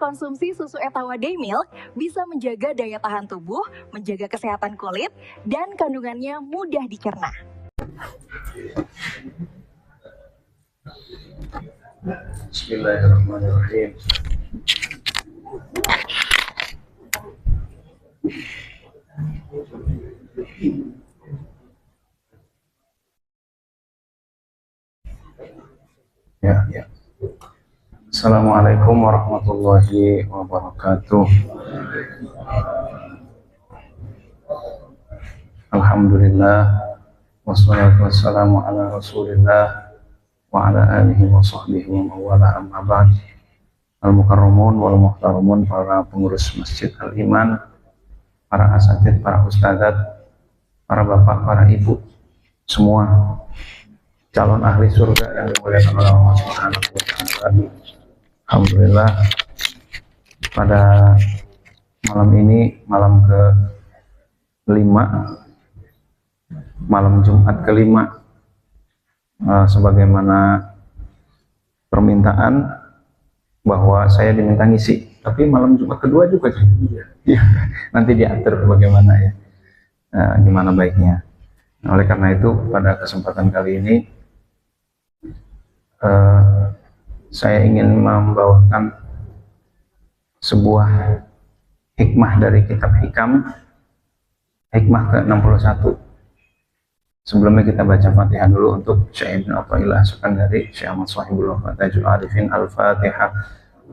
konsumsi susu Etawa Day Milk bisa menjaga daya tahan tubuh, menjaga kesehatan kulit, dan kandungannya mudah dicerna. Bismillahirrahmanirrahim. Ya. Assalamualaikum warahmatullahi wabarakatuh. Alhamdulillah, wassalatu wassalamu ala rasulillah wa ala alihi wa sahbihi wa mawala amma ba'd. Al-mukarramun wal muhtaramun, para pengurus Masjid Al-Iman, para asatid, para ustadzat, para bapak, para ibu, semua calon ahli surga yang dimuliakan oleh Allah Subhanahu wa Ta'ala. Alhamdulillah, pada malam ini, malam ke-5, malam Jumat ke-5, sebagaimana permintaan bahwa saya diminta ngisi, tapi malam Jumat kedua juga ya, nanti diatur bagaimana ya, gimana baiknya. Nah, oleh karena itu pada kesempatan kali ini saya ingin membawakan sebuah hikmah dari kitab Hikam, hikmah ke-61. Sebelumnya kita baca Fatihah dulu untuk Syekh Ibnu Athaillah As-Sakandari, Syekh Ahmad Shahibul Wafat Tajul Arifin. Al-Fatihah.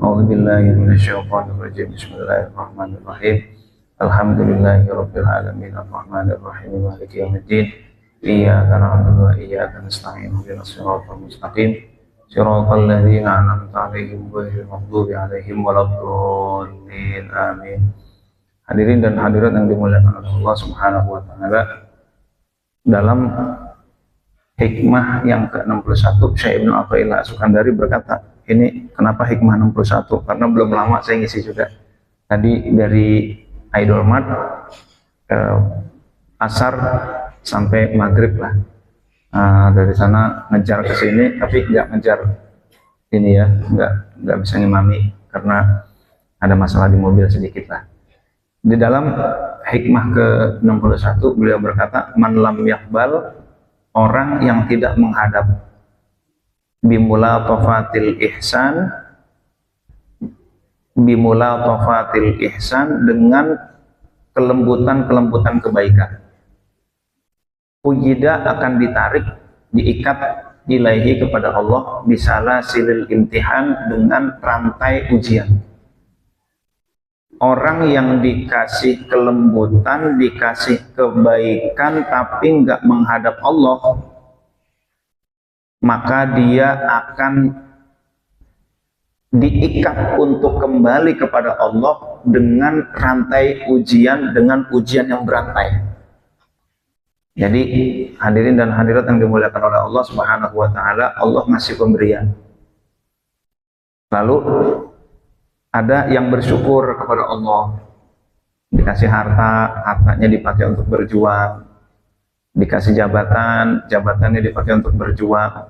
A'udzubillahi minasyaitonir rajim. Bismillahirrahmanirrahim. Alhamdulillahirabbil alamin arrahmanir rahim maliki yaumiddin. Iyyaka na'budu wa iyyaka nasta'in. Ihdinas siratal mustaqim. Shiratal ladzina an'amta 'alaihim ghairil maghdubi 'alaihim waladdallin. Amin. Hadirin dan hadirat yang dimuliakan oleh Allah Subhanahu wa Ta'ala, dalam hikmah yang ke-61 Syekh Ibnu Athaillah As-Sakandari berkata, ini kenapa hikmah 61? Karena belum lama saya ngisi juga. Tadi dari Idol Mart asar sampai maghrib lah. Dari sana ngejar ke sini, tapi nggak ngejar ini ya, nggak bisa ngimami karena ada masalah di mobil sedikit lah. Di dalam hikmah ke-61 beliau berkata, man lam yakbal, orang yang tidak menghadap bimula tofatil ihsan dengan kelembutan kebaikan, ujida akan ditarik, diikat ilaihi kepada Allah, bisala silil imtihan, dengan rantai ujian. Orang yang dikasih kelembutan, dikasih kebaikan, tapi nggak menghadap Allah, maka dia akan diikat untuk kembali kepada Allah dengan rantai ujian, dengan ujian yang berantai. Jadi hadirin dan hadirat yang dimuliakan oleh Allah Subhanahu wa Ta'ala, Allah ngasih pemberian. Lalu ada yang bersyukur kepada Allah, dikasih harta, hartanya dipakai untuk berjuang, dikasih jabatan, jabatannya dipakai untuk berjuang,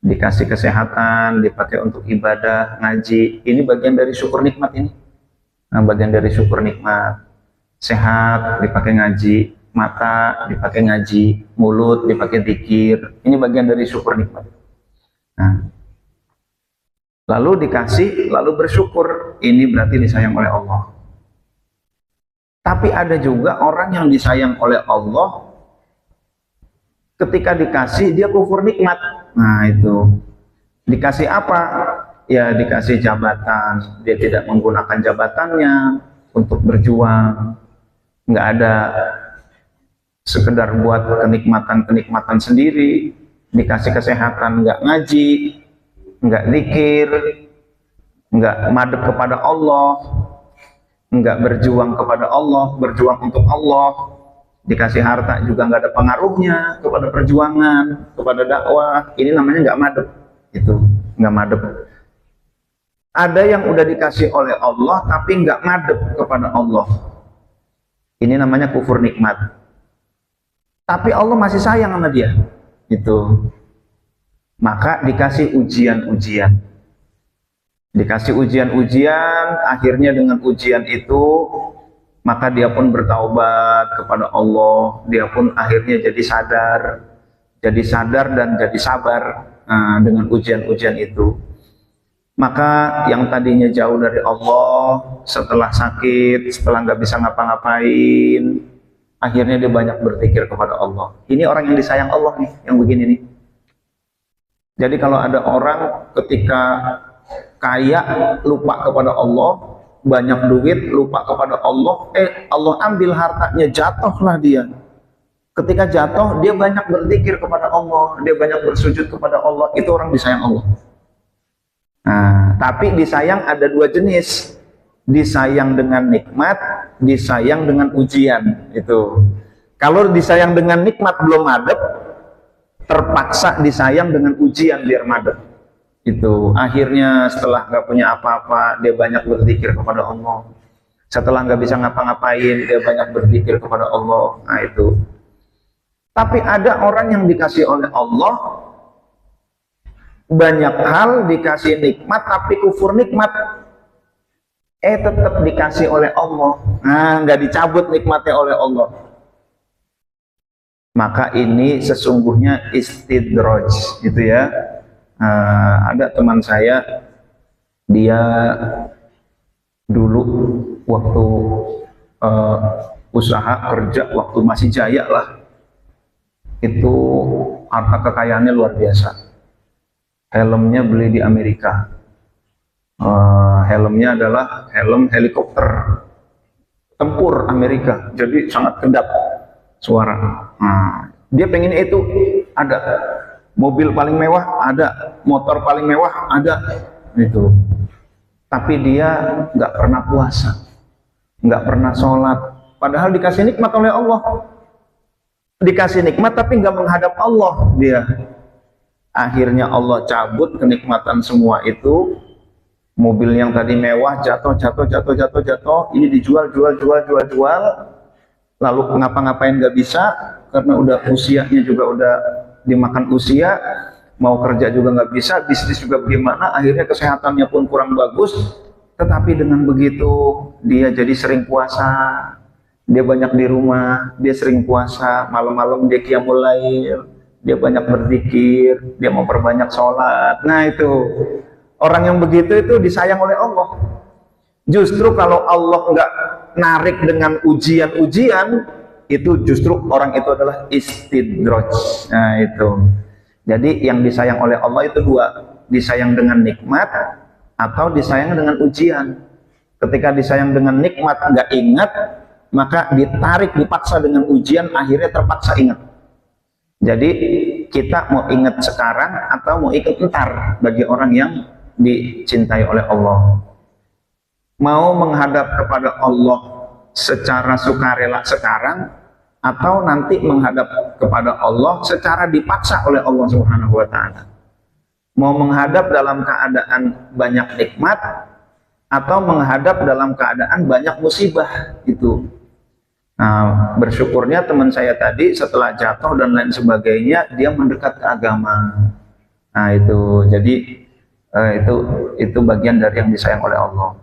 dikasih kesehatan, dipakai untuk ibadah, ngaji. Ini bagian dari syukur nikmat ini. Nah, bagian dari syukur nikmat. Sehat dipakai ngaji, mata dipakai ngaji, mulut dipakai zikir. Ini bagian dari syukur nikmat. Nah, lalu dikasih, lalu bersyukur, ini berarti disayang oleh Allah. Tapi ada juga orang yang disayang oleh Allah, ketika dikasih dia kufur nikmat. Nah itu, dikasih apa? Ya dikasih jabatan, dia tidak menggunakan jabatannya untuk berjuang, nggak ada sekedar buat kenikmatan sendiri. Dikasih kesehatan, nggak ngaji, nggak zikir, nggak madep kepada Allah, nggak berjuang kepada Allah, berjuang untuk Allah. Dikasih harta juga nggak ada pengaruhnya kepada perjuangan, kepada dakwah. Ini namanya nggak madep, itu nggak madep. Ada yang udah dikasih oleh Allah tapi nggak madep kepada Allah. Ini namanya kufur nikmat. Tapi Allah masih sayang sama dia, itu. Maka dikasih ujian-ujian. Dikasih ujian-ujian, akhirnya dengan ujian itu maka dia pun bertaubat kepada Allah, dia pun akhirnya jadi sadar dan jadi sabar dengan ujian-ujian itu. Maka yang tadinya jauh dari Allah, setelah sakit, setelah nggak bisa ngapa-ngapain, akhirnya dia banyak berpikir kepada Allah. Ini orang yang disayang Allah nih, yang begini nih. Jadi kalau ada orang ketika kaya lupa kepada Allah, banyak duit lupa kepada Allah, Allah ambil hartanya, jatuhlah dia. Ketika jatuh, dia banyak berzikir kepada Allah, dia banyak bersujud kepada Allah. Itu orang disayang Allah. Nah, tapi disayang ada dua jenis. Disayang dengan nikmat, disayang dengan ujian. Itu. Kalau disayang dengan nikmat belum madep, terpaksa disayang dengan ujian biar madep. Itu akhirnya setelah nggak punya apa-apa, dia banyak berzikir kepada Allah. Setelah nggak bisa ngapa-ngapain, dia banyak berzikir kepada Allah. Nah itu. Tapi ada orang yang dikasih oleh Allah banyak hal, dikasih nikmat tapi kufur nikmat, tetap dikasih oleh Allah. Nah, nggak dicabut nikmatnya oleh Allah. Maka ini sesungguhnya istidraj, gitu ya. Ada teman saya, dia dulu waktu usaha kerja waktu masih jaya lah, itu harta kekayaannya luar biasa. Helmnya beli di Amerika. Helmnya adalah helm helikopter tempur Amerika, jadi sangat kedap suara. Dia pengen itu ada. Mobil paling mewah ada, motor paling mewah ada, itu. Tapi dia nggak pernah puasa, nggak pernah sholat. Padahal dikasih nikmat oleh Allah, dikasih nikmat tapi nggak menghadap Allah dia. Akhirnya Allah cabut kenikmatan semua itu. Mobil yang tadi mewah jatuh. Ini dijual. Lalu ngapa-ngapain nggak bisa karena udah usianya juga udah dimakan usia, mau kerja juga nggak bisa, bisnis juga bagaimana, akhirnya kesehatannya pun kurang bagus. Tetapi dengan begitu dia jadi sering puasa, dia banyak di rumah, dia sering puasa, malam-malam dia qiyamul lail, dia banyak berzikir, dia mau perbanyak sholat. Nah itu orang yang begitu itu disayang oleh Allah. Justru kalau Allah nggak narik dengan ujian-ujian, itu justru orang itu adalah istidraj. Nah itu. Jadi yang disayang oleh Allah itu dua, disayang dengan nikmat atau disayang dengan ujian. Ketika disayang dengan nikmat nggak ingat, maka ditarik, dipaksa dengan ujian, akhirnya terpaksa ingat. Jadi kita mau ingat sekarang atau mau ingat entar bagi orang yang dicintai oleh Allah. Mau menghadap kepada Allah secara sukarela sekarang, atau nanti menghadap kepada Allah secara dipaksa oleh Allah Subhanahu wa Ta'ala. Mau menghadap dalam keadaan banyak nikmat atau menghadap dalam keadaan banyak musibah, itu. Nah, bersyukurnya teman saya tadi setelah jatuh dan lain sebagainya, dia mendekat ke agama. Nah itu, jadi itu bagian dari yang disayang oleh Allah.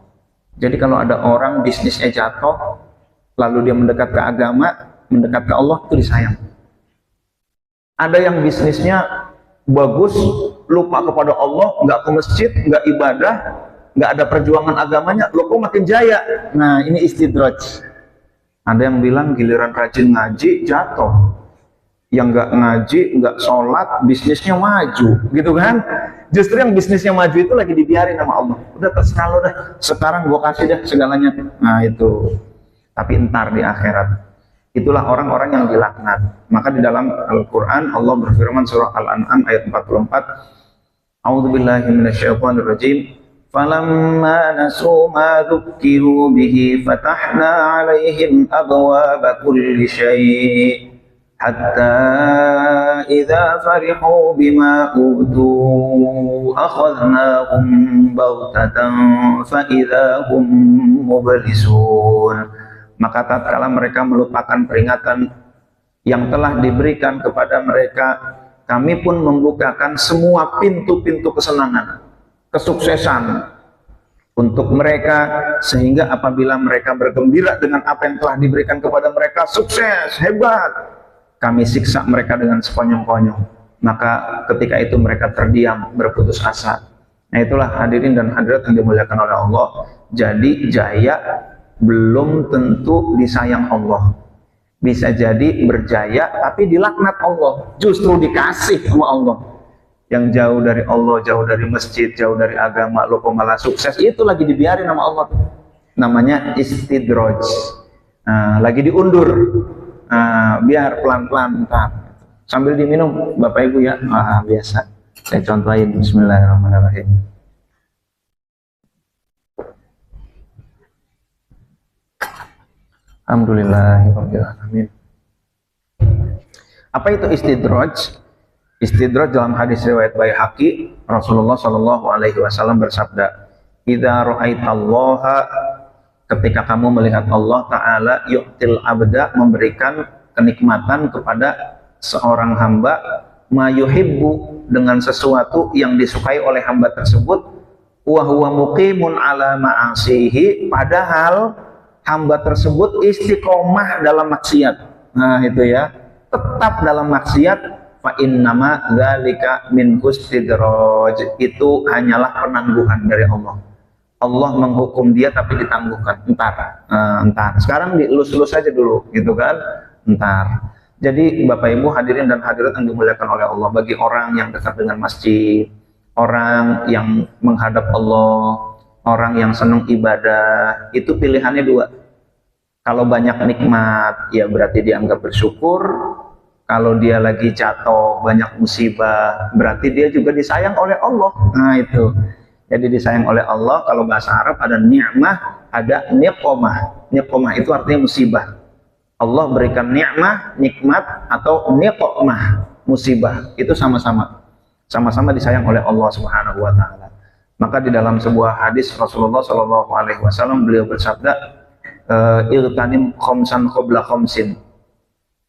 Jadi kalau ada orang bisnisnya jatuh, lalu dia mendekat ke agama, mendekat ke Allah, itu disayang. Ada yang bisnisnya bagus, lupa kepada Allah, nggak ke masjid, nggak ibadah, nggak ada perjuangan agamanya, lo kok makin jaya. Nah ini istidraj. Ada yang bilang giliran rajin ngaji jatuh, yang nggak ngaji, nggak sholat, bisnisnya maju, gitu kan? Justru yang bisnisnya maju itu lagi dibiarin sama Allah. Udah terserah lo dah, sekarang gua kasih deh segalanya. Nah itu. Tapi entar di akhirat. Itulah orang-orang yang dilaknat. Maka di dalam Al-Quran Allah berfirman surah Al-An'am ayat 44. A'udzubillahi minasyaitonirrajim. Falamma nasu ma dzukkiru bihi fatahna 'alaihim abwaaba kulli syai' hatta idza farihu bima utu akhadnahum baghtatan fa idza hum mublisun. Maka tatkala mereka melupakan peringatan yang telah diberikan kepada mereka, kami pun membukakan semua pintu-pintu kesenangan, kesuksesan, untuk mereka, sehingga apabila mereka bergembira dengan apa yang telah diberikan kepada mereka, sukses, hebat, kami siksa mereka dengan sekonyong-konyong. Maka ketika itu mereka terdiam, berputus asa. Nah itulah hadirin dan hadirat yang dimuliakan oleh Allah. Jadi jaya belum tentu disayang Allah. Bisa jadi berjaya tapi dilaknat Allah, justru dikasih sama Allah. Yang jauh dari Allah, jauh dari masjid, jauh dari agama, lo kok malah sukses, itu lagi dibiarin sama Allah. Namanya istidraj. Lagi diundur, biar pelan-pelan, sambil diminum Bapak Ibu ya. Biasa saya contohin. Bismillahirrahmanirrahim. Alhamdulillahirabbil alamin. Apa itu istidraj? Istidraj dalam hadis riwayat Baihaqi, Rasulullah Shallallahu Alaihi Wasallam bersabda, "Idza ra'aitallaha," ketika kamu melihat Allah Taala, yu'til abda, memberikan kenikmatan kepada seorang hamba, ma yuhibbu, dengan sesuatu yang disukai oleh hamba tersebut, wa huwa muqimun ala ma'asihi, padahal hamba tersebut istiqomah dalam maksiat. Nah itu ya, tetap dalam maksiat, fa innama dzalika min istidraj, itu hanyalah penangguhan dari Allah. Allah menghukum dia tapi ditangguhkan, entar. Sekarang dielus-elus saja dulu, gitu kan? Entar. Jadi Bapak Ibu hadirin dan hadirat yang dimuliakan oleh Allah, bagi orang yang dekat dengan masjid, orang yang menghadap Allah, orang yang senang ibadah, itu pilihannya dua. Kalau banyak nikmat, ya berarti dianggap bersyukur. Kalau dia lagi jatuh, banyak musibah, berarti dia juga disayang oleh Allah. Nah itu. Jadi disayang oleh Allah. Kalau bahasa Arab ada ni'mah, ada niqomah. Niqomah itu artinya musibah. Allah berikan ni'mah, nikmat, atau niqomah, musibah. Itu sama-sama disayang oleh Allah Subhanahu wa Ta'ala. Maka di dalam sebuah hadis Rasulullah Shallallahu Alaihi Wasallam beliau bersabda, "Irtanim khamsan qabla khamsin,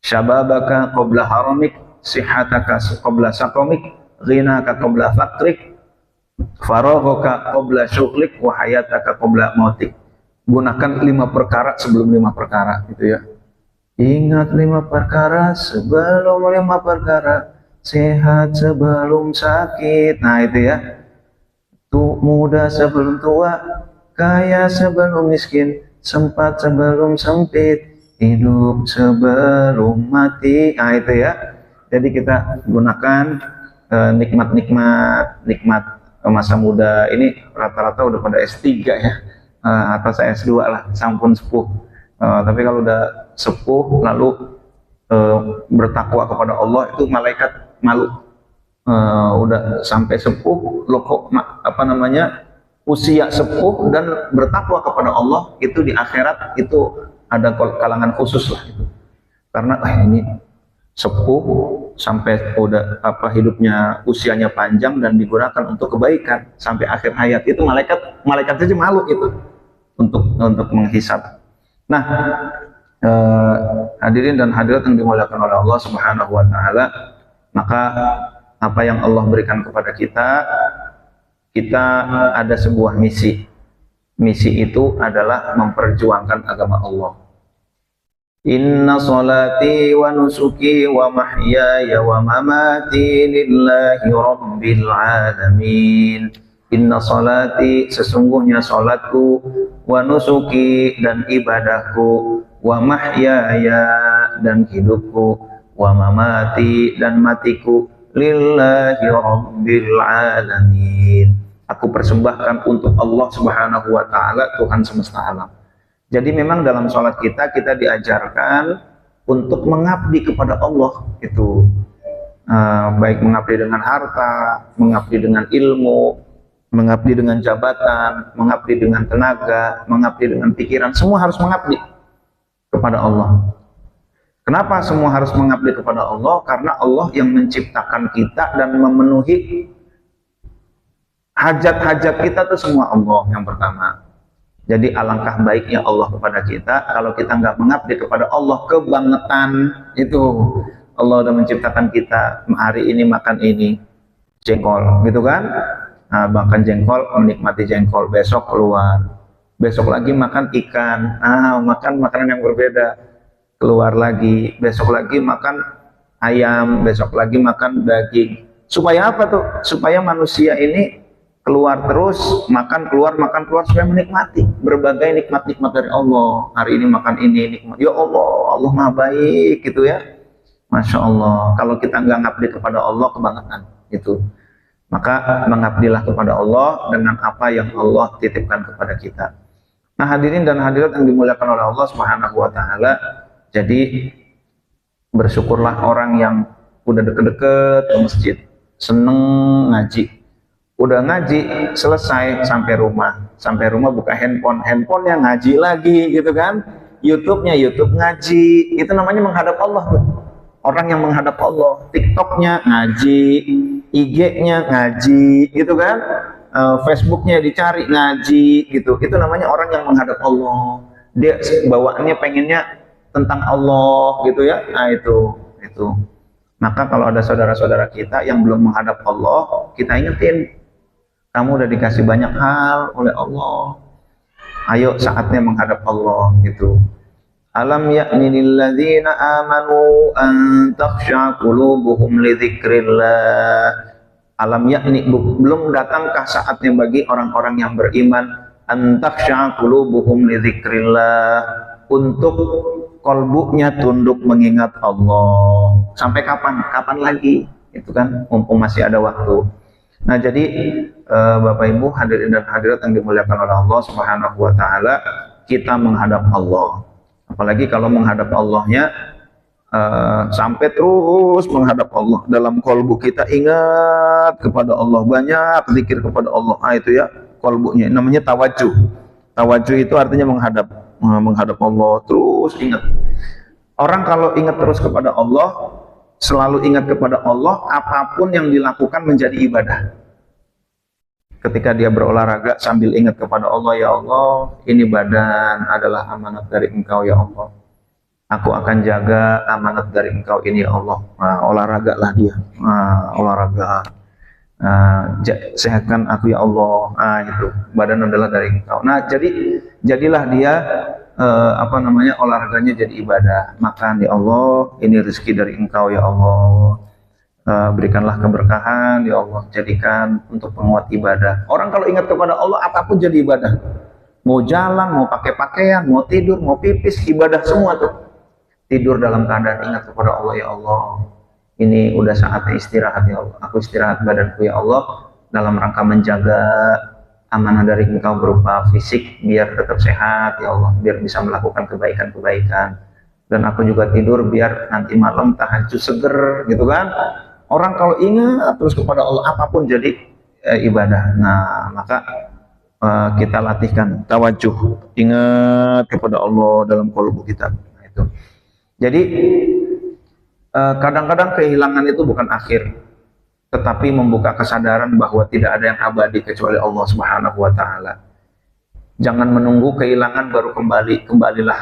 syababaka qabla haramik, sihataka qabla saqamik, ghinaka qabla faqrik, faraghaka qabla syughlik, wa hayataka qabla mautik." Gunakan 5 perkara sebelum 5 perkara, gitu ya. Ingat 5 perkara sebelum 5 perkara, sehat sebelum sakit. Nah itu ya. Muda sebelum tua, kaya sebelum miskin, sempat sebelum sempit, hidup sebelum mati. Nah itu ya. Jadi kita gunakan nikmat masa muda. Ini rata-rata udah pada S3 ya, atau saya S2 lah, sampun sepuh. Tapi kalau udah sepuh lalu bertakwa kepada Allah, itu malaikat malu. Udah sampai sepuh, lo kok usia sepuh dan bertakwa kepada Allah, itu di akhirat itu ada kalangan khusus lah itu. Karena ini sepuh sampai udah hidupnya, usianya panjang dan digunakan untuk kebaikan sampai akhir hayat, itu malaikat saja malu itu untuk menghisab. Nah, hadirin dan hadirat yang dimuliakan oleh Allah Subhanahu wa Ta'ala, maka apa yang Allah berikan kepada kita ada sebuah misi. Misi itu adalah memperjuangkan agama Allah. Inna salati wa nusuki wa mahyaya wa mamati lillahi rabbil alamin. Inna salati, sesungguhnya salatku, wa nusuki, dan ibadahku, wa mahyaya, dan hidupku, wa mamati, dan matiku, lillahi rabbil alamin. Aku persembahkan untuk Allah Subhanahu wa Ta'ala, Tuhan semesta alam. Jadi memang dalam sholat kita diajarkan untuk mengabdi kepada Allah, itu baik mengabdi dengan harta, mengabdi dengan ilmu, mengabdi dengan jabatan, mengabdi dengan tenaga, mengabdi dengan pikiran, semua harus mengabdi kepada Allah. Kenapa semua harus mengabdi kepada Allah? Karena Allah yang menciptakan kita dan memenuhi hajat-hajat kita itu semua Allah yang pertama. Jadi alangkah baiknya Allah kepada kita kalau kita nggak mengabdi kepada Allah, kebangetan itu. Allah udah menciptakan kita, hari ini makan ini, jengkol, gitu kan? Makan jengkol, menikmati jengkol, besok keluar, besok lagi makan ikan, makan makanan yang berbeda, keluar lagi, besok lagi makan ayam, besok lagi makan daging. Supaya apa tuh? Supaya manusia ini keluar terus, makan keluar, supaya menikmati berbagai nikmat-nikmat dari Allah. Hari ini makan ini, nikmat. Ya Allah, Allah maha baik gitu ya. Masya Allah. Kalau kita nggak ngabdi kepada Allah, kebangetan gitu. Maka mengabdilah kepada Allah dengan apa yang Allah titipkan kepada kita. Nah, hadirin dan hadirat yang dimuliakan oleh Allah Subhanahu wa taala, jadi bersyukurlah orang yang udah deket-deket ke masjid, seneng ngaji. Udah ngaji selesai sampai rumah buka handphone yang ngaji lagi gitu kan. YouTube-nya YouTube ngaji. Itu namanya menghadap Allah tuh. Orang yang menghadap Allah. TikTok-nya ngaji, IG-nya ngaji gitu kan. Facebook-nya dicari ngaji gitu. Itu namanya orang yang menghadap Allah. Dia bawaannya pengennya tentang Allah gitu ya. Nah itu. Maka kalau ada saudara-saudara kita yang belum menghadap Allah, kita ingetin, kamu udah dikasih banyak hal oleh Allah. Ayo saatnya menghadap Allah gitu. Alam ya'ni lilladzina amanu an takhsha qulubuhum li dzikrillah. Alam yakni, belum datangkah saatnya bagi orang-orang yang beriman an takhsha qulubuhum li dzikrillah, untuk kolbunya tunduk mengingat Allah. Sampai kapan? Kapan lagi? Itu kan mumpung masih ada waktu. Nah, jadi Bapak Ibu hadirin dan hadirat yang dimuliakan oleh Allah Subhanahu wa taala, kita menghadap Allah. Apalagi kalau menghadap Allahnya sampai terus menghadap Allah, dalam kolbu kita ingat kepada Allah, banyak zikir kepada Allah. Itu ya kolbunya, namanya tawajuh. Tawajuh itu artinya menghadap Allah, terus ingat. Orang kalau ingat terus kepada Allah, selalu ingat kepada Allah, apapun yang dilakukan menjadi ibadah. Ketika dia berolahraga sambil ingat kepada Allah, ya Allah, ini badan adalah amanat dari Engkau ya Allah. Aku akan jaga amanat dari Engkau ini ya Allah. Olahraga lah dia, olahraga. Sehatkan aku ya Allah. Itu badan adalah dari Engkau. Nah, jadilah dia olahraganya jadi ibadah. Makan ya Allah, ini rezeki dari Engkau ya Allah. Berikanlah keberkahan ya Allah, jadikan untuk penguat ibadah. Orang kalau ingat kepada Allah, apapun jadi ibadah. Mau jalan, mau pakai pakaian, mau tidur, mau pipis, ibadah semua tuh. Tidur dalam keadaan ingat kepada Allah, ya Allah, ini udah saatnya istirahat ya Allah. Aku istirahat badanku ya Allah, dalam rangka menjaga amanah dari Engkau berupa fisik, biar tetap sehat ya Allah, biar bisa melakukan kebaikan-kebaikan. Dan aku juga tidur biar nanti malam tahajud seger gitu kan. Orang kalau ingat terus kepada Allah, apapun jadi ibadah. Nah, maka kita latihkan tawajuh, ingat kepada Allah dalam kolbu kita. Nah, itu. Jadi kadang-kadang kehilangan itu bukan akhir, tetapi membuka kesadaran bahwa tidak ada yang abadi kecuali Allah Subhanahu wa taala. Jangan menunggu kehilangan baru kembalilah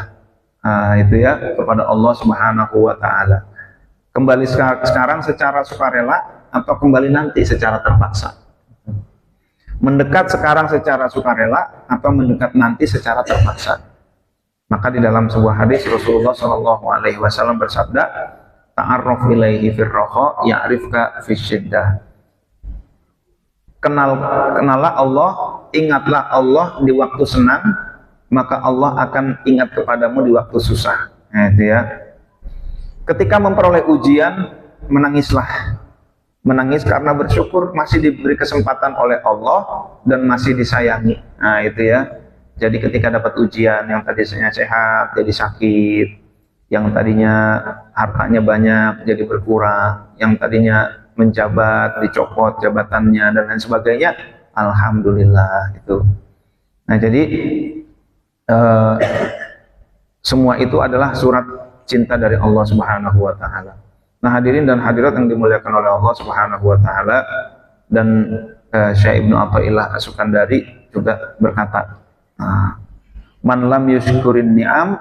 itu ya kepada Allah Subhanahu wa taala. Kembali sekarang secara sukarela atau kembali nanti secara terpaksa. Mendekat sekarang secara sukarela atau mendekat nanti secara terpaksa. Maka di dalam sebuah hadis Rasulullah SAW bersabda, ta'arraf ilaihi firroha ya'rifka fisyiddah. Kenallah Allah, ingatlah Allah di waktu senang, maka Allah akan ingat kepadamu di waktu susah. Nah, itu ya. Ketika memperoleh ujian, menangislah. Menangis karena bersyukur masih diberi kesempatan oleh Allah dan masih disayangi. Nah, itu ya. Jadi ketika dapat ujian, yang tadinya sehat jadi sakit, yang tadinya hartanya banyak jadi berkurang, yang tadinya menjabat dicopot jabatannya dan lain sebagainya, alhamdulillah itu. Nah, jadi semua itu adalah surat cinta dari Allah Subhanahu wa taala. Nah, hadirin dan hadirat yang dimuliakan oleh Allah Subhanahu wa taala, dan Syekh Ibnu Athaillah As-Sukandari juga berkata, man lam yusykurin ni'am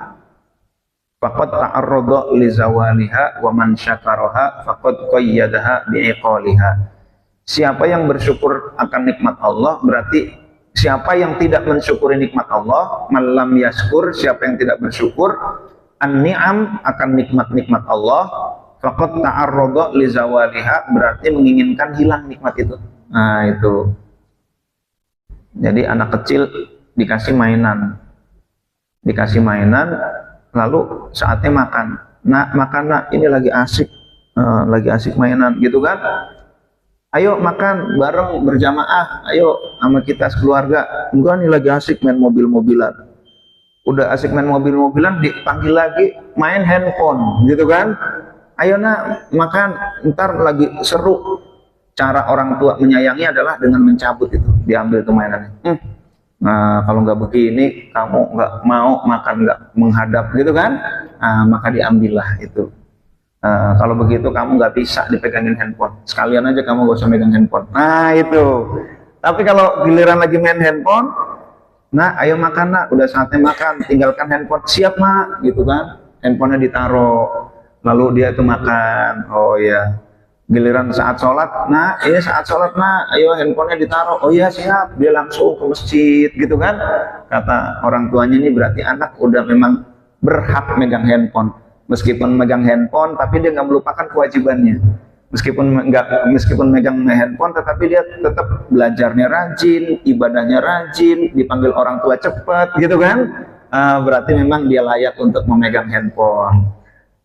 faqad ta'arrada li zawaliha wa man syakaraha faqad qayyadaha bi'iqaliha. siapa yang bersyukur akan nikmat Allah, berarti siapa yang tidak mensyukuri nikmat Allah, malam yaskur, siapa yang tidak bersyukur an-ni'am akan nikmat-nikmat Allah, faqad ta'arrada li zawaliha, berarti menginginkan hilang nikmat itu. Nah, itu. Jadi anak kecil dikasih mainan, lalu saatnya makan. Nah, makan, nak, ini lagi asik mainan, gitu kan? Ayo makan bareng berjamaah, ayo sama kita sekeluarga. Enggak, nih lagi asik main mobil-mobilan. Udah asik main mobil-mobilan, dipanggil lagi main handphone, gitu kan? Ayo nak makan, ntar lagi seru. Cara orang tua menyayangi adalah dengan mencabut itu, diambil itu mainannya. Nah, kalau nggak begini, kamu nggak mau makan, nggak menghadap, gitu kan? Nah, maka diambillah itu. Kalau begitu kamu nggak bisa dipegangin handphone. Sekalian aja kamu gak usah megang handphone. Nah, itu. Tapi kalau giliran lagi main handphone, nah ayo makan, nak, udah saatnya makan, tinggalkan handphone. Siap, mak, gitu kan? Handphonenya ditaruh, lalu dia itu makan. Oh ya. Giliran saat sholat, nah ini saat sholat, nah ayo handphonenya ditaruh. Oh iya siap, dia langsung ke masjid, gitu kan? Kata orang tuanya, ini berarti anak udah memang berhak megang handphone. Meskipun megang handphone, tapi dia nggak melupakan kewajibannya. Meskipun megang handphone, tetapi dia tetap belajarnya rajin, ibadahnya rajin, dipanggil orang tua cepat, gitu kan? Berarti memang dia layak untuk memegang handphone.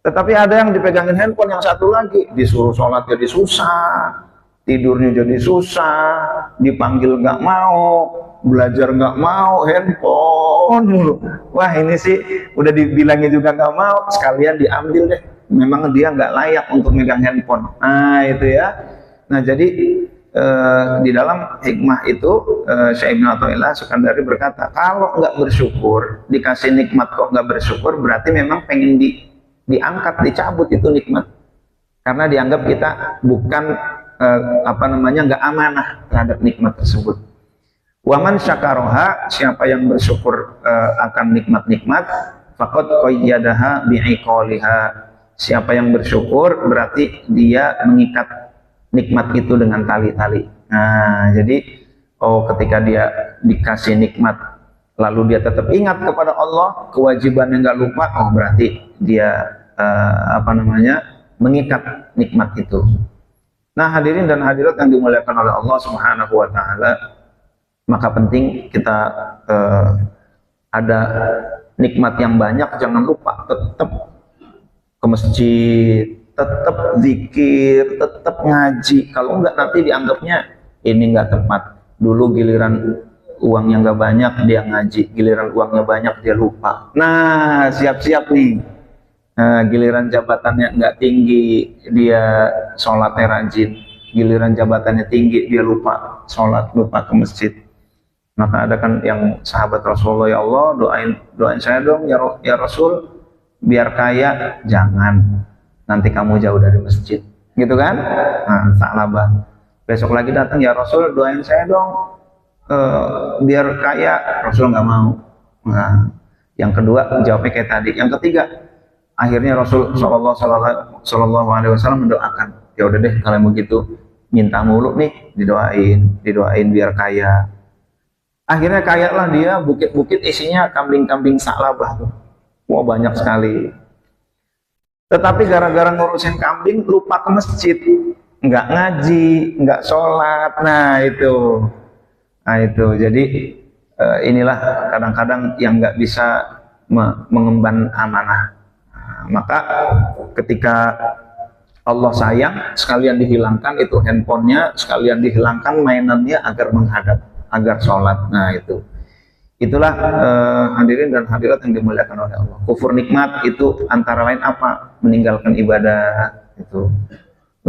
Tetapi ada yang dipegangin handphone, yang satu lagi disuruh sholat jadi susah, tidurnya jadi susah, dipanggil nggak mau, belajar nggak mau, handphone dulu. Wah, ini sih udah dibilangin juga nggak mau, sekalian diambil deh. Memang dia nggak layak untuk megang handphone. Nah, itu ya. Nah, jadi di dalam hikmah itu Syekh Ibnu Athaillah Sukandari berkata, kalau nggak bersyukur, dikasih nikmat kok nggak bersyukur, berarti memang pengen diangkat, dicabut itu nikmat, karena dianggap kita bukan nggak amanah terhadap nikmat tersebut. Waman syakaroha, siapa yang bersyukur akan nikmat-nikmat, faqad qayyadaha bi'iqaliha, siapa yang bersyukur berarti dia mengikat nikmat itu dengan tali-tali. Nah, jadi ketika dia dikasih nikmat lalu dia tetap ingat kepada Allah, kewajibannya nggak lupa, berarti dia mengikat nikmat itu. Nah, hadirin dan hadirat yang dimuliakan oleh Allah Subhanahu wa taala, maka penting kita ada nikmat yang banyak, jangan lupa tetap ke masjid, tetap zikir, tetap ngaji. Kalau enggak nanti dianggapnya ini enggak tepat. Dulu giliran uangnya enggak banyak dia ngaji, giliran uangnya banyak dia lupa. Nah, siap-siap nih. Nah, giliran jabatannya nggak tinggi, dia sholatnya rajin. Giliran jabatannya tinggi, dia lupa sholat, lupa ke masjid. Maka ada kan yang sahabat Rasulullah, ya Allah, doain saya dong, ya Rasul, biar kaya. Jangan, nanti kamu jauh dari masjid, gitu kan? Nah, Sa'labah. Besok lagi datang, ya Rasul, doain saya dong, biar kaya. Rasul nggak mau. Nah, yang kedua jawabnya kayak tadi. Yang ketiga, akhirnya Rasul Shallallahu Alaihi Wasallam mendoakan, ya udah deh kalau begitu minta mulu nih, didoain biar kaya. Akhirnya kaya lah dia, bukit-bukit isinya kambing-kambing Sa'labah tuh, wah banyak sekali. Tetapi gara-gara ngurusin kambing lupa ke masjid, nggak ngaji, nggak sholat. Nah itu, jadi inilah kadang-kadang yang nggak bisa mengemban amanah. Maka ketika Allah sayang, sekalian dihilangkan itu handphonenya, sekalian dihilangkan mainannya agar menghadap, agar sholat. Nah itulah hadirin dan hadirat yang dimuliakan oleh Allah. Kufur nikmat itu antara lain apa? Meninggalkan ibadah itu.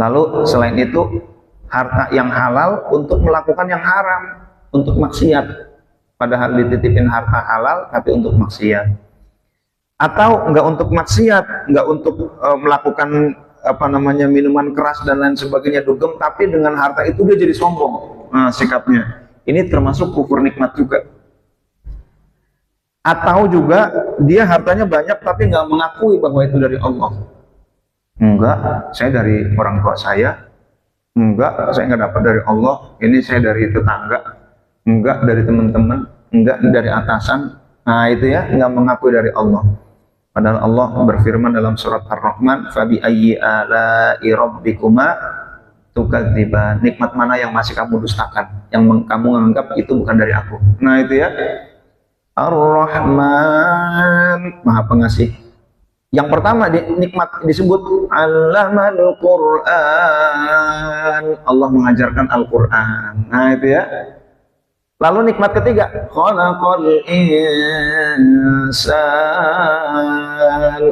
Lalu selain itu harta yang halal untuk melakukan yang haram, untuk maksiat. Padahal dititipin harta halal tapi untuk maksiat. Atau enggak untuk maksiat, enggak untuk melakukan minuman keras dan lain sebagainya, dugem, tapi dengan harta itu dia jadi sombong. Nah, sikapnya ini termasuk kufur nikmat juga. Atau juga dia hartanya banyak tapi nggak mengakui bahwa itu dari Allah. Enggak, saya dari orang tua saya, Enggak, saya nggak dapat dari Allah. Ini saya dari tetangga. Enggak, dari teman-teman. Enggak, dari atasan. Nah itu ya, nggak mengakui dari Allah. Padahal Allah berfirman dalam surat Ar-Rahman, "Fabi ayyi ala'i rabbikuma tukadziban." Nikmat mana yang masih kamu dustakan? Yang kamu anggap itu bukan dari aku. Nah itu ya. Ar-Rahman, Maha Pengasih. Yang pertama nikmat disebut Allamal Quran. Allah mengajarkan Al-Quran. Nah itu ya. Lalu nikmat ketiga, khalaqal insan.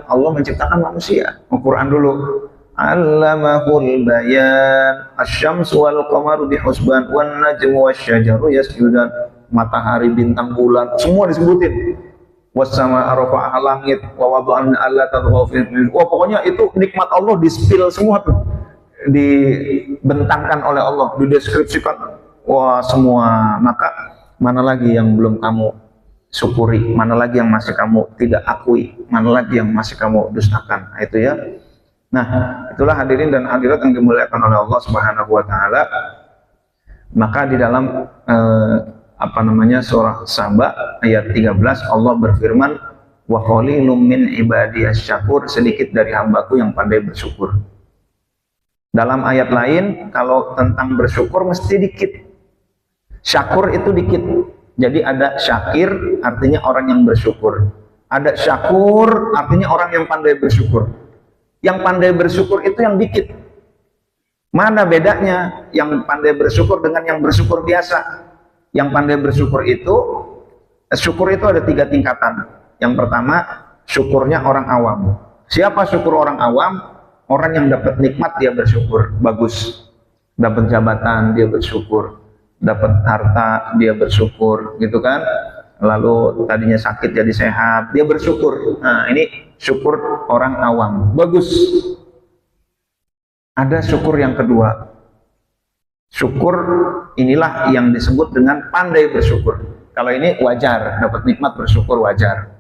Allah menciptakan manusia. Al-Quran dulu. Allamahul bayan. Asy-syamsu wal qamaru bihusban wan najmu wasyajaru yasjudan. Matahari, bintang, bulan, semua disebutin. Wassama arafa'aha langit wa wada'na alla tadghaw fil. Wah, pokoknya itu nikmat Allah di-spill semua tuh. Dibentangkan oleh Allah, dideskripsikan. Wah, semua. Maka mana lagi yang belum kamu syukuri, mana lagi yang masih kamu tidak akui, mana lagi yang masih kamu dustakan. Nah, itu ya. Nah, itulah hadirin dan hadirat yang dimuliakan oleh Allah Subhanahu wa taala. Maka di dalam surah Saba ayat 13 Allah berfirman, wa qalilum min ibadiyas syakur, sedikit dari hambaku yang pandai bersyukur. Dalam ayat lain kalau tentang bersyukur mesti dikit. Syakur itu dikit. Jadi ada syakir, artinya orang yang bersyukur. Ada syakur, artinya orang yang pandai bersyukur. Yang pandai bersyukur itu yang dikit. Mana bedanya yang pandai bersyukur dengan yang bersyukur biasa? Yang pandai bersyukur itu, syukur itu ada 3 tingkatan. Yang pertama, syukurnya orang awam. Siapa syukur orang awam? Orang yang dapat nikmat dia bersyukur, bagus. Dapat jabatan dia bersyukur. Dapat harta dia bersyukur, gitu kan? Lalu tadinya sakit jadi sehat, dia bersyukur. Nah, ini syukur orang awam, bagus. Ada syukur yang kedua. Syukur inilah yang disebut dengan pandai bersyukur. Kalau ini wajar, dapat nikmat bersyukur wajar.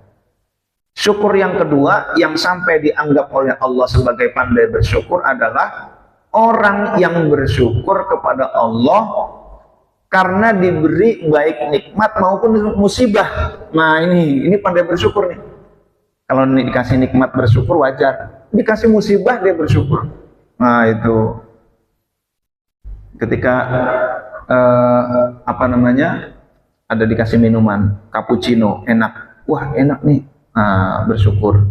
Syukur yang kedua yang sampai dianggap oleh Allah sebagai pandai bersyukur adalah orang yang bersyukur kepada Allah karena diberi baik nikmat maupun musibah. Nah ini pandai bersyukur nih. Kalau dikasih nikmat bersyukur wajar, dikasih musibah dia bersyukur. Nah itu ketika ada dikasih minuman cappuccino enak, wah enak nih, nah, bersyukur.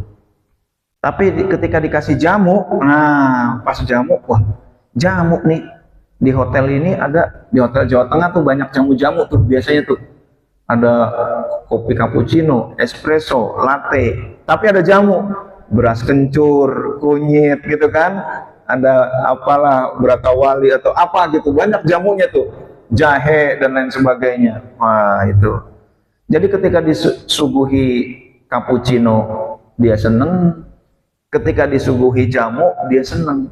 Tapi ketika dikasih jamu, nah pas jamu, wah jamu nih. Di hotel ini ada, di hotel Jawa Tengah tuh banyak jamu-jamu tuh biasanya tuh. Ada kopi cappuccino, espresso, latte, tapi ada jamu, beras kencur, kunyit gitu kan. Ada apalah, beratawali atau apa gitu, banyak jamunya tuh. Jahe dan lain sebagainya. Wah, itu. Jadi ketika disuguhi cappuccino, dia seneng. Ketika disuguhi jamu, dia seneng.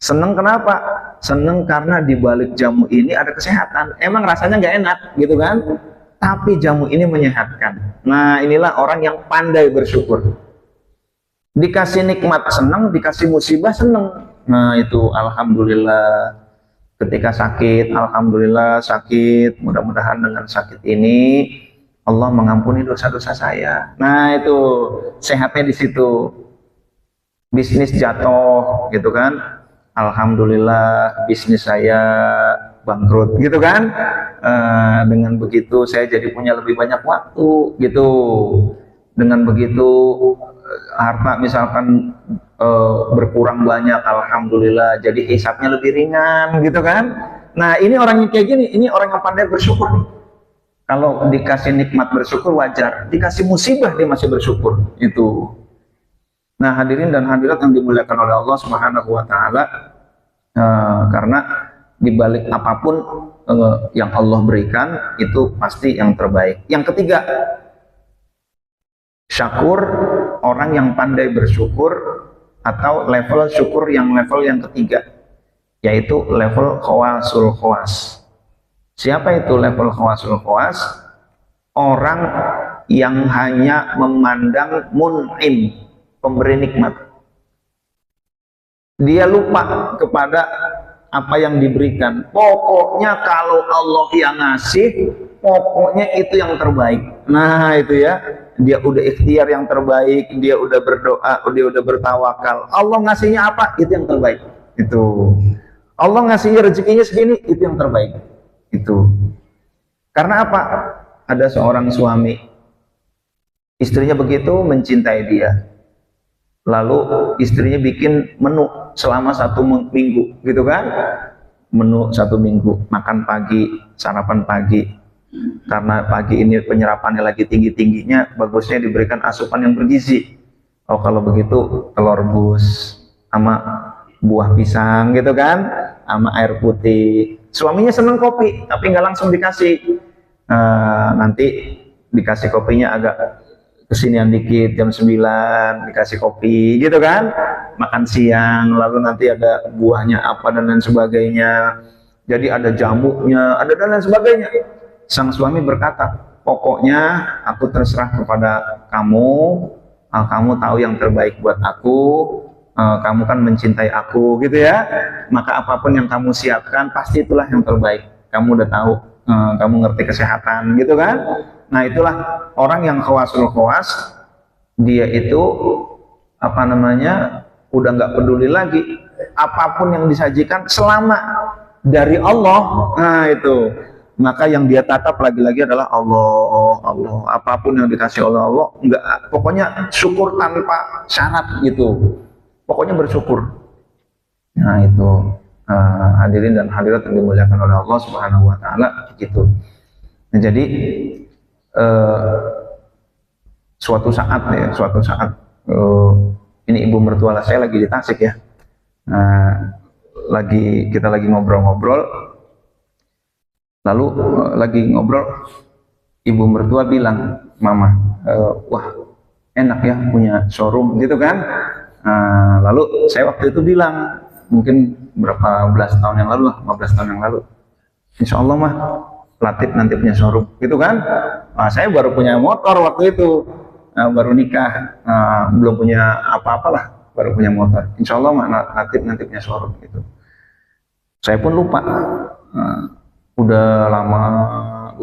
Seneng kenapa? Seneng karena di balik jamu ini ada kesehatan. Emang rasanya nggak enak, gitu kan? Tapi jamu ini menyehatkan. Nah, inilah orang yang pandai bersyukur. Dikasih nikmat seneng, dikasih musibah seneng. Nah, itu alhamdulillah. Ketika sakit, alhamdulillah sakit. Mudah-mudahan dengan sakit ini Allah mengampuni dosa-dosa saya. Nah, itu sehatnya di situ. Bisnis jatuh, gitu kan? Alhamdulillah bisnis saya bangkrut, gitu kan? Dengan begitu saya jadi punya lebih banyak waktu, gitu. Dengan begitu harta misalkan berkurang banyak, alhamdulillah jadi hisabnya lebih ringan, gitu kan? Nah ini orang yang kayak gini, ini orang yang pandai bersyukur nih. Kalau dikasih nikmat bersyukur wajar, dikasih musibah dia masih bersyukur, itu. Nah hadirin dan hadirat yang dimuliakan oleh Allah Subhanahu wa taala, karena dibalik apapun yang Allah berikan itu pasti yang terbaik. Yang ketiga, syakur, orang yang pandai bersyukur, atau level syukur yang level yang ketiga, yaitu level khawasul khawas. Siapa itu level khawasul khawas? Orang yang hanya memandang mun'im, pemberi nikmat. Dia lupa kepada apa yang diberikan. Pokoknya kalau Allah yang ngasih, pokoknya itu yang terbaik. Nah itu ya, dia udah ikhtiar yang terbaik, dia udah berdoa, dia udah bertawakal. Allah ngasihnya apa? Itu yang terbaik. Itu. Allah ngasihnya rezekinya segini, itu yang terbaik. Itu. Karena apa? Ada seorang suami, istrinya begitu mencintai dia. Lalu istrinya bikin menu selama 1 minggu, gitu kan? Menu 1 minggu, makan pagi, sarapan pagi. Karena pagi ini penyerapannya lagi tinggi-tingginya, bagusnya diberikan asupan yang bergizi. Oh kalau begitu telur rebus sama buah pisang, gitu kan? Sama air putih. Suaminya seneng kopi, tapi nggak langsung dikasih. Nanti dikasih kopinya agak kesinian dikit, jam 9 dikasih kopi gitu kan, makan siang, lalu nanti ada buahnya apa dan lain sebagainya, jadi ada jamunya, ada dan lain sebagainya. Sang suami berkata, pokoknya aku terserah kepada kamu, kamu tahu yang terbaik buat aku, kamu kan mencintai aku gitu ya, maka apapun yang kamu siapkan pasti itulah yang terbaik, kamu udah tahu, kamu ngerti kesehatan gitu kan. Nah itulah orang yang khawasul khawas, dia itu apa namanya, udah nggak peduli lagi apapun yang disajikan selama dari Allah. Nah itu, maka yang dia tatap lagi-lagi adalah Allah, Allah. Apapun yang dikasih oleh Allah, nggak, pokoknya syukur tanpa syarat gitu. Pokoknya bersyukur. Nah itu hadirin dan hadirat yang dimuliakan oleh Allah Subhanahu Wa Taala gitu. Nah, jadi suatu saat ini ibu mertua saya lagi di Tasik ya, kita lagi ngobrol-ngobrol, lalu lagi ngobrol, ibu mertua bilang, mama, wah enak ya punya showroom gitu kan. Lalu saya waktu itu bilang, mungkin berapa belas tahun yang lalu lah, 15 tahun yang lalu, insya Allah mah Latif nanti punya showroom gitu kan. Saya baru punya motor waktu itu, baru nikah, belum punya apa-apa lah, baru punya motor. Insya Allah mah Latif nanti punya showroom gitu. Saya pun lupa, udah lama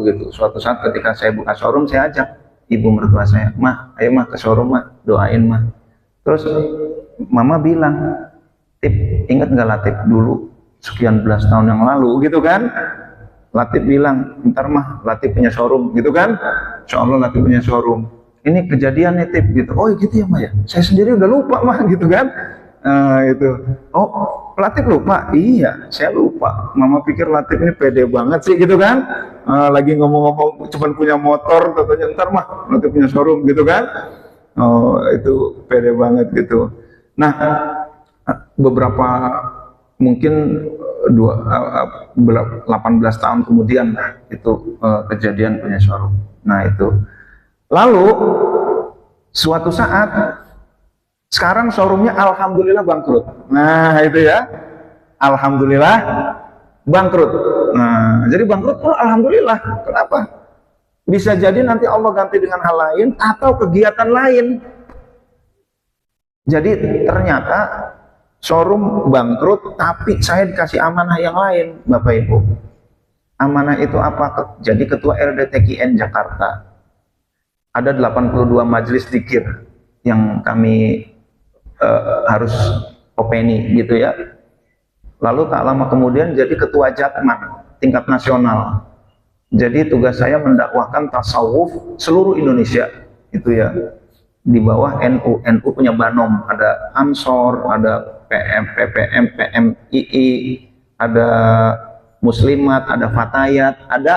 begitu. Suatu saat ketika saya buka showroom, saya ajak ibu mertua saya, mah ayo mah ke showroom mah, doain mah. Terus mama bilang, Tip, ingat nggak Latif dulu sekian belas tahun yang lalu gitu kan. Latif bilang, ntar mah Latif punya showroom gitu kan, insya Allah Latif punya showroom. Ini kejadian nih Tip gitu. Oh gitu ya mah ya, saya sendiri udah lupa mah gitu kan. Itu, oh Latif lupa? Iya, saya lupa. Mama pikir Latif ini pede banget sih gitu kan. Lagi ngomong-ngomong cuma punya motor, katanya ntar mah Latif punya showroom gitu kan. Oh itu pede banget gitu. Nah beberapa mungkin 18 tahun kemudian itu kejadian punya showroom. Nah itu, lalu suatu saat sekarang showroomnya alhamdulillah bangkrut. Nah itu ya, alhamdulillah bangkrut. Nah jadi bangkrut, oh alhamdulillah. Kenapa? Bisa jadi nanti Allah ganti dengan hal lain atau kegiatan lain. Jadi ternyata showroom bangkrut, tapi saya dikasih amanah yang lain, Bapak Ibu. Amanah itu apa? Jadi ketua LDTKN Jakarta. Ada 82 majelis dzikir yang kami harus openi gitu ya. Lalu tak lama kemudian jadi ketua Jatman tingkat nasional. Jadi tugas saya mendakwahkan tasawuf seluruh Indonesia itu ya. Di bawah NU punya Banom, ada Ansor, ada PPM, PMII, ada Muslimat, ada Fatayat, ada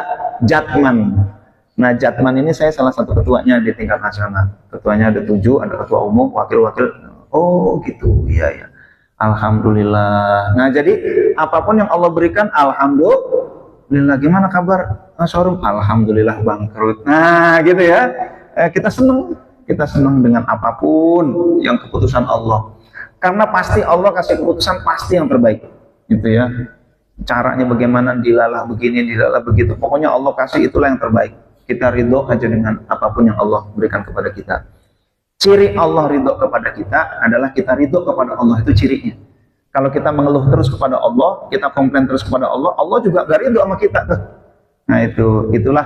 Jatman. Nah Jatman ini saya salah satu ketuanya di tingkat nasional. Ketuanya ada 7, ada ketua umum, wakil-wakil. Oh gitu, iya ya. Alhamdulillah. Nah jadi apapun yang Allah berikan, alhamdulillah. Gimana kabar showroom? Alhamdulillah bangkrut. Nah gitu ya. Kita senang dengan apapun yang keputusan Allah, karena pasti Allah kasih keputusan pasti yang terbaik gitu ya. Caranya bagaimana, dilalah begini, dilalah begitu, pokoknya Allah kasih itulah yang terbaik. Kita ridho aja dengan apapun yang Allah berikan kepada kita. Ciri Allah ridho kepada kita adalah kita ridho kepada Allah, itu cirinya. Kalau kita mengeluh terus kepada Allah, kita komplain terus kepada Allah, Allah juga gak ridho sama kita tuh. Nah itulah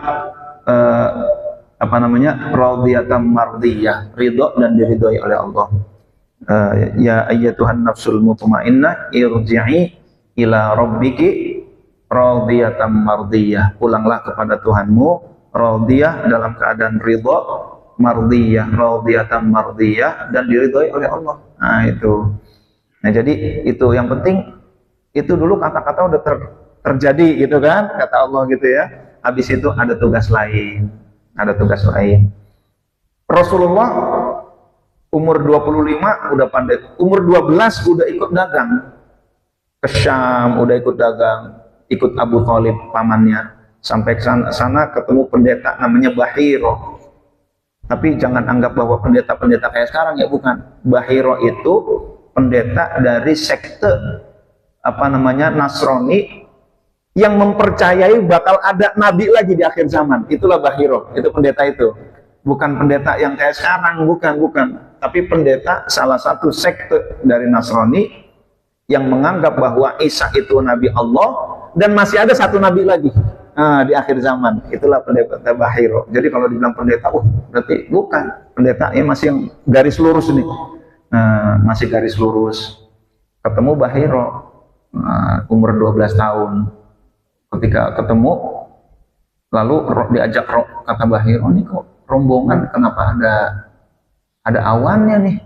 apa namanya, radiyatan mardiyah, ridho dan diridhoi oleh Allah. Ya ayyatuhan nafsul mutmainnah irji'i ila rabbiki radiyatan mardiyah. Pulanglah kepada Tuhanmu, radiyah dalam keadaan ridho, mardiyah, radiyatan mardiyah, dan diridhoi oleh Allah. Nah itu. Nah jadi itu yang penting, itu dulu kata-kata udah terjadi gitu kan, kata Allah gitu ya. Habis itu ada tugas lain, ada tugas lain. Rasulullah umur 25 udah pandai, umur 12 udah ikut dagang ke Syam, udah ikut dagang, ikut Abu Thalib pamannya, sampai ke sana ketemu pendeta namanya Bahiro. Tapi jangan anggap bahwa pendeta-pendeta kayak sekarang ya, bukan. Bahiro itu pendeta dari sekte apa namanya, Nasrani, yang mempercayai bakal ada nabi lagi di akhir zaman. Itulah Bahiro, itu pendeta itu. Bukan pendeta yang kayak sekarang, bukan. Tapi pendeta salah satu sekte dari Nasrani yang menganggap bahwa Isa itu nabi Allah dan masih ada satu nabi lagi di akhir zaman. Itulah pendeta Bahiro. Jadi kalau dibilang pendeta, berarti bukan pendeta, ya masih yang garis lurus nih. Masih garis lurus. Ketemu Bahiro umur 12 tahun. Ketika ketemu, lalu diajak kata Bahiro, ini kok rombongan, kenapa ada awannya nih?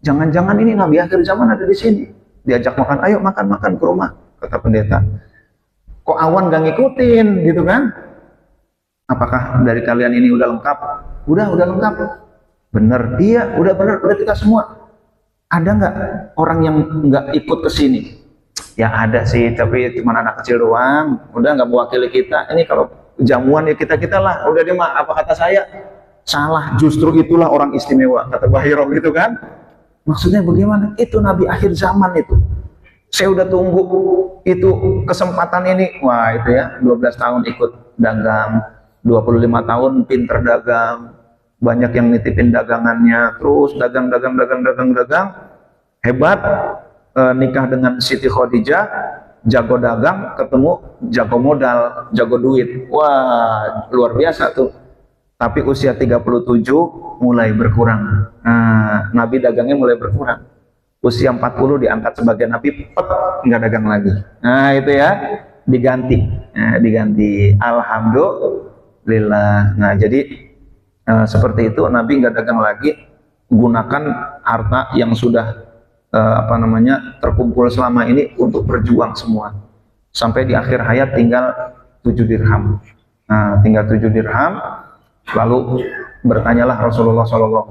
Jangan-jangan ini nabi akhir zaman ada di sini. Diajak makan, ayo makan ke rumah, kata pendeta. Kok awan gak ngikutin gitu kan? Apakah dari kalian ini udah lengkap? Udah lengkap. Bener, iya, udah bener, udah kita semua. Ada nggak orang yang nggak ikut ke sini? Ya ada sih, tapi cuma anak kecil doang. Udah nggak mewakili kita. Ini kalau jamuan ya kita lah. Udah deh mak, apa kata saya? Salah, justru itulah orang istimewa, kata Bahiro gitu kan? Maksudnya bagaimana? Itu nabi akhir zaman itu. Saya udah tunggu itu kesempatan ini. Wah itu ya, 12 tahun ikut dagang, 25 tahun pinter dagang. Banyak yang nitipin dagangannya, terus dagang, hebat. Nikah dengan Siti Khadijah, jago dagang, ketemu jago modal, jago duit. Wah luar biasa tuh. Tapi usia 37 mulai berkurang. Nabi dagangnya mulai berkurang. Usia 40 diangkat sebagai nabi, nggak dagang lagi. Nah itu ya, diganti. Alhamdulillah. Nah jadi seperti itu, Nabi nggak dagang lagi, gunakan harta yang sudah terkumpul selama ini untuk berjuang semua. Sampai di akhir hayat tinggal 7 dirham. Nah, tinggal 7 dirham, lalu bertanyalah Rasulullah SAW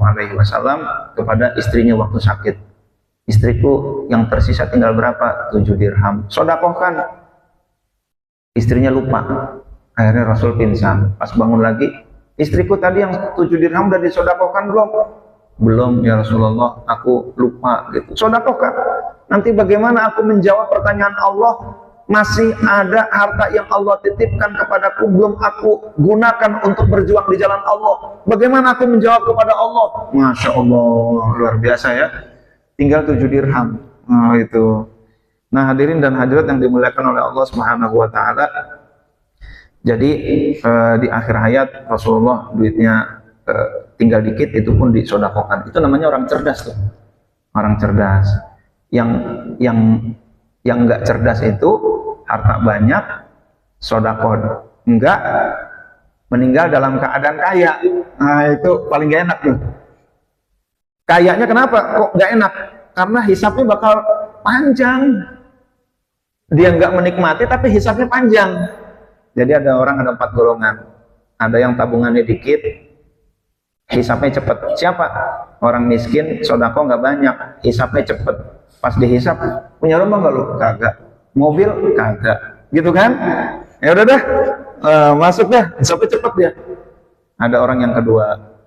kepada istrinya waktu sakit. Istriku yang tersisa tinggal berapa? 7 dirham. Sodakohkan. Istrinya lupa. Akhirnya Rasul pingsan. Pas bangun lagi, istriku tadi yang 7 dirham udah disodakohkan belum? Belum ya Rasulullah, aku lupa gitu. Sodakohkan. Nanti bagaimana aku menjawab pertanyaan Allah? Masih ada harta yang Allah titipkan kepadaku, belum aku gunakan untuk berjuang di jalan Allah. Bagaimana aku menjawab kepada Allah? Masya Allah, luar biasa ya. Tinggal 7 dirham. Itu. Nah hadirin dan hadirat yang dimuliakan oleh Allah Subhanahu wa Ta'ala. Jadi di akhir hayat Rasulullah duitnya tinggal dikit, itu pun disodakokan. Itu namanya orang cerdas tuh. Orang cerdas. Yang nggak cerdas itu harta banyak, sodakon enggak, meninggal dalam keadaan kaya. Nah itu paling gak enak tuh. Kayaknya kenapa kok nggak enak? Karena hisapnya bakal panjang. Dia nggak menikmati tapi hisapnya panjang. Jadi ada 4 golongan. Ada yang tabungannya dikit, hisapnya cepet. Siapa? Orang miskin, sodako nggak banyak, hisapnya cepet. Pas dihisap, punya rumah nggak lu? Kagak. Mobil? Kagak. Gitu kan? Ya udah dah, masuk dah, hisapnya cepet dia. Ada orang yang kedua,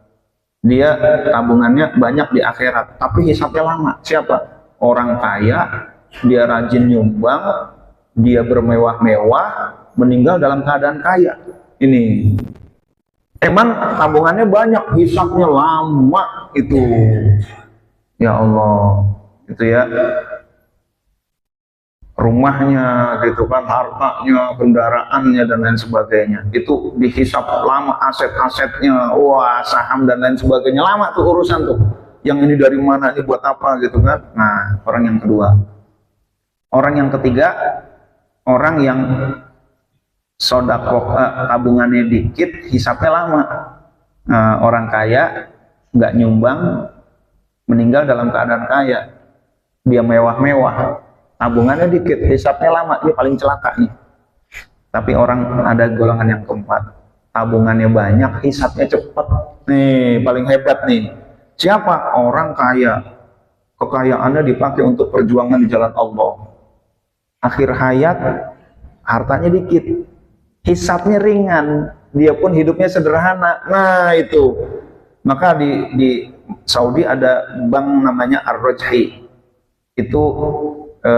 dia tabungannya banyak di akhirat, tapi hisapnya lama. Siapa? Orang kaya, dia rajin nyumbang, dia bermewah-mewah, meninggal dalam keadaan kaya. Ini emang tabungannya banyak, hisapnya lama itu. Ya Allah, itu ya. rumahnya gitu kan, hartanya, kendaraannya dan lain sebagainya. Itu dihisap lama, aset-asetnya, wah saham dan lain sebagainya, lama tuh urusan tuh. Yang ini dari mana, ini buat apa gitu kan. Nah, orang yang kedua. Orang yang ketiga, orang yang sodako tabungannya dikit, hisapnya lama. Orang kaya nggak nyumbang, meninggal dalam keadaan kaya, dia mewah-mewah, tabungannya dikit, hisapnya lama, dia paling celaka nih. Tapi orang ada golongan yang keempat, tabungannya banyak, hisapnya cepat, nih paling hebat nih. Siapa? Orang kaya, kekayaannya dipakai untuk perjuangan di jalan Allah. Akhir hayat, hartanya dikit, hisapnya ringan, dia pun hidupnya sederhana. Nah itu, maka di Saudi ada bank namanya Ar-Rajhi. Itu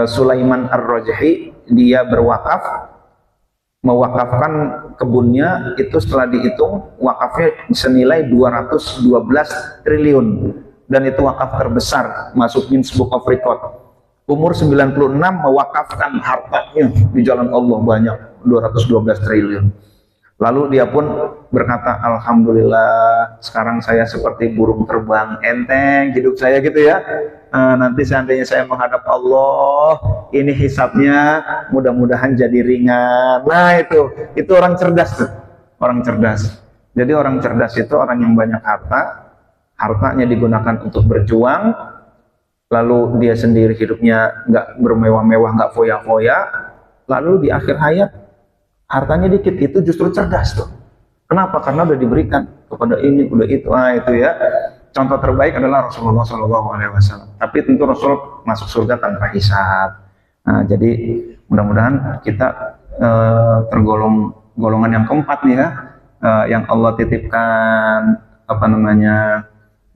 Sulaiman Ar-Rajhi, dia berwakaf, mewakafkan kebunnya. Itu setelah dihitung wakafnya senilai 212 triliun, dan itu wakaf terbesar, masuk Guinness Book of Record. Umur 96 mewakafkan hartanya di jalan Allah banyak, 212 triliun. Lalu dia pun berkata, alhamdulillah sekarang saya seperti burung terbang, enteng hidup saya gitu ya. Nanti seandainya saya menghadap Allah, ini hisapnya mudah-mudahan jadi ringan. Nah itu orang cerdas tuh, orang cerdas. Jadi orang cerdas itu orang yang banyak harta, hartanya digunakan untuk berjuang, lalu dia sendiri hidupnya nggak bermewah-mewah, nggak foya-foya, lalu di akhir hayat hartanya dikit. Itu justru cerdas tuh. Kenapa? Karena udah diberikan kepada ini, udah itu. Nah itu ya. Contoh terbaik adalah Rasulullah SAW. Tapi tentu Rasul masuk surga tanpa hisab. Nah jadi mudah-mudahan kita tergolong golongan yang keempat nih ya, yang Allah titipkan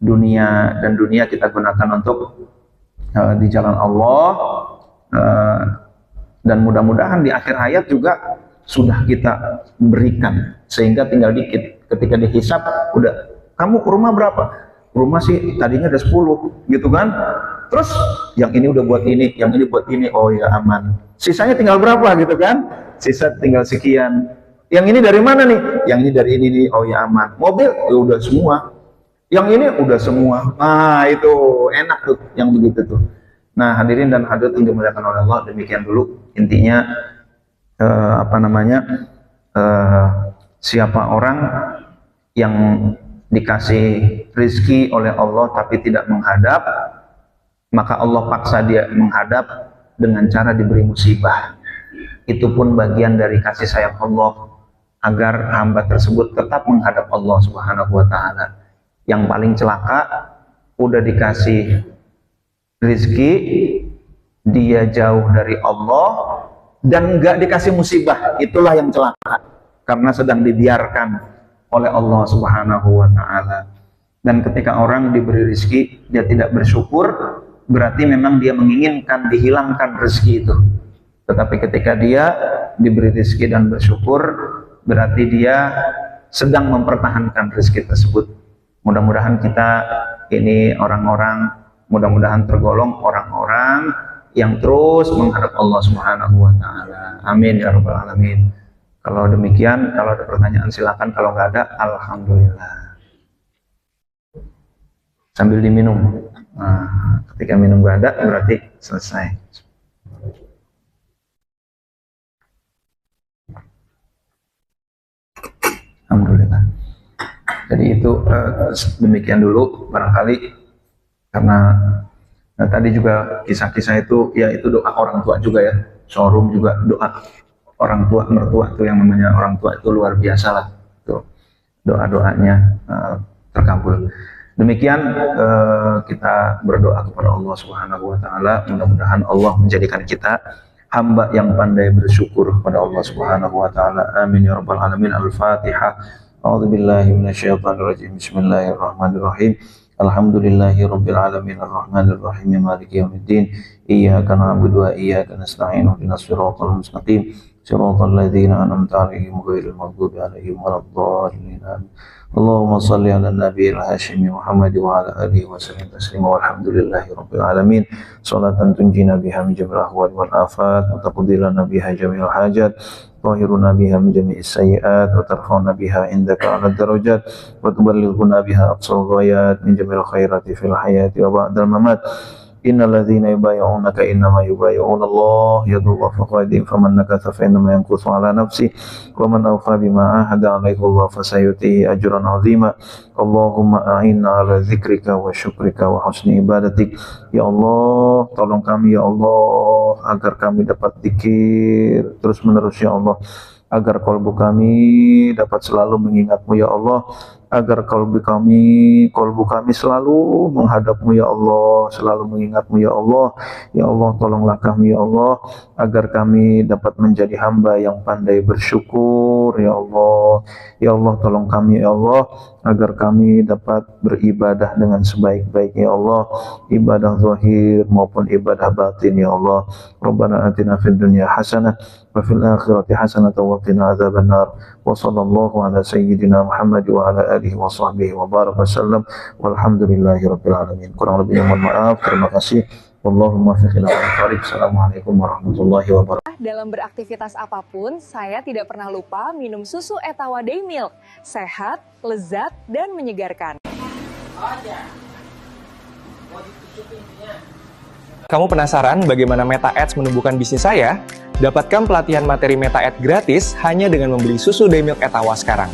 dunia, dan dunia kita gunakan untuk di jalan Allah, dan mudah-mudahan di akhir hayat juga sudah kita berikan, sehingga tinggal dikit. Ketika dihisap, udah, kamu ke rumah berapa? Rumah sih tadinya ada 10 gitu kan, terus yang ini udah buat ini, yang ini buat ini, oh ya aman, sisanya tinggal berapa gitu kan, sisa tinggal sekian. Yang ini dari mana nih? Yang ini dari ini nih, oh ya aman. Mobil ya udah semua, yang ini udah semua. Nah itu enak tuh yang begitu tuh. Nah hadirin dan hadirat yang dimuliakan oleh Allah, demikian dulu intinya. Siapa orang yang dikasih rizki oleh Allah tapi tidak menghadap, maka Allah paksa dia menghadap dengan cara diberi musibah. Itu pun bagian dari kasih sayang Allah agar hamba tersebut tetap menghadap Allah Subhanahu wa Ta'ala. Yang paling celaka, udah dikasih rizki, dia jauh dari Allah dan nggak dikasih musibah, itulah yang celaka, karena sedang dibiarkan oleh Allah Subhanahu wa Ta'ala. Dan ketika orang diberi rezeki dia tidak bersyukur, berarti memang dia menginginkan dihilangkan rezeki itu. Tetapi ketika dia diberi rezeki dan bersyukur, berarti dia sedang mempertahankan rezeki tersebut. Mudah-mudahan kita ini orang-orang, mudah-mudahan tergolong orang-orang yang terus menghadap Allah Subhanahu wa Ta'ala. Amin ya rabbal alamin. Kalau demikian, kalau ada pertanyaan silakan, kalau nggak ada, alhamdulillah. Sambil diminum. Nah, ketika minum nggak ada, berarti selesai. Alhamdulillah. Jadi itu demikian dulu barangkali, karena tadi juga kisah-kisah itu, ya itu doa orang tua juga ya. Showroom juga doa orang tua, mertua itu yang namanya orang tua itu luar biasa lah. Tuh, doa-doanya terkabul. Demikian kita berdoa kepada Allah Subhanahu wa Ta'ala. Mudah-mudahan Allah menjadikan kita hamba yang pandai bersyukur kepada Allah Subhanahu wa Ta'ala. Amin ya rabbal alamin. Al-Fatihah. A'udzubillahi minasyaitonirrajim. Bismillahirrahmanirrahim. Alhamdulillahi rabbil alamin arrahmanir rahim maliki yaumiddin. Iyyaka na'budu wa iyyaka nasta'in ihdinas siratal mustaqim. صراط الذين أنعمت عليهم غير المغضوب عليهم ولا الضالين آمين. اللهم صل على النبي الهاشمي محمد وعلى آله وسلم تسليما والحمد لله رب العالمين. صلاة تنجينا بها من جميع الأهوال والآفات وتقضي لنا بها جميع الحاجات طاهرنا بها من جميع السيئات وترفعنا بها عندك على الدرجات وتبلغنا بها أقصى الغايات من جميع الخيرات في الحياة وبعد الممات. إن الذين يبايعونك إنما يبايعون الله يد الله فوق أيديهم فمن نكث فإنما ينكث على نفسه ومن أوفى بما عاهد عليه الله فسيؤتيه أجرا عظيما. اللهم أعنا على ذكرك وشكرك وحسن عبادتك. Ya Allah, tolong kami ya Allah agar kami dapat zikir terus menerus ya Allah, agar kalbu kami dapat selalu mengingatmu ya Allah, agar kalbu kami selalu menghadapmu ya Allah, selalu mengingatmu ya Allah. Ya Allah, tolonglah kami ya Allah agar kami dapat menjadi hamba yang pandai bersyukur ya Allah. Ya Allah, tolong kami ya Allah agar kami dapat beribadah dengan sebaik-baiknya ya Allah, ibadah zahir maupun ibadah batin ya Allah. Rabbana atina fid dunya hasanah wa fil akhirati hasanah wa qina adzabannar. Wa sallallahu ala sayyidina Muhammad wa ala alihi wa sahbihi wa baraka wasallam walhamdulillahi rabbil alamin. Kurang lebihnya mohon maaf. Terima kasih. Wallahumma fiqh ila al-tariq. Assalamualaikum warahmatullahi wabarakatuh. Dalam beraktivitas apapun, saya tidak pernah lupa minum susu Etawa Day Milk. Sehat, lezat, dan menyegarkan. Kamu penasaran bagaimana Meta Ads menumbuhkan bisnis saya? Dapatkan pelatihan materi Meta Ads gratis hanya dengan membeli susu Day Milk Etawa sekarang.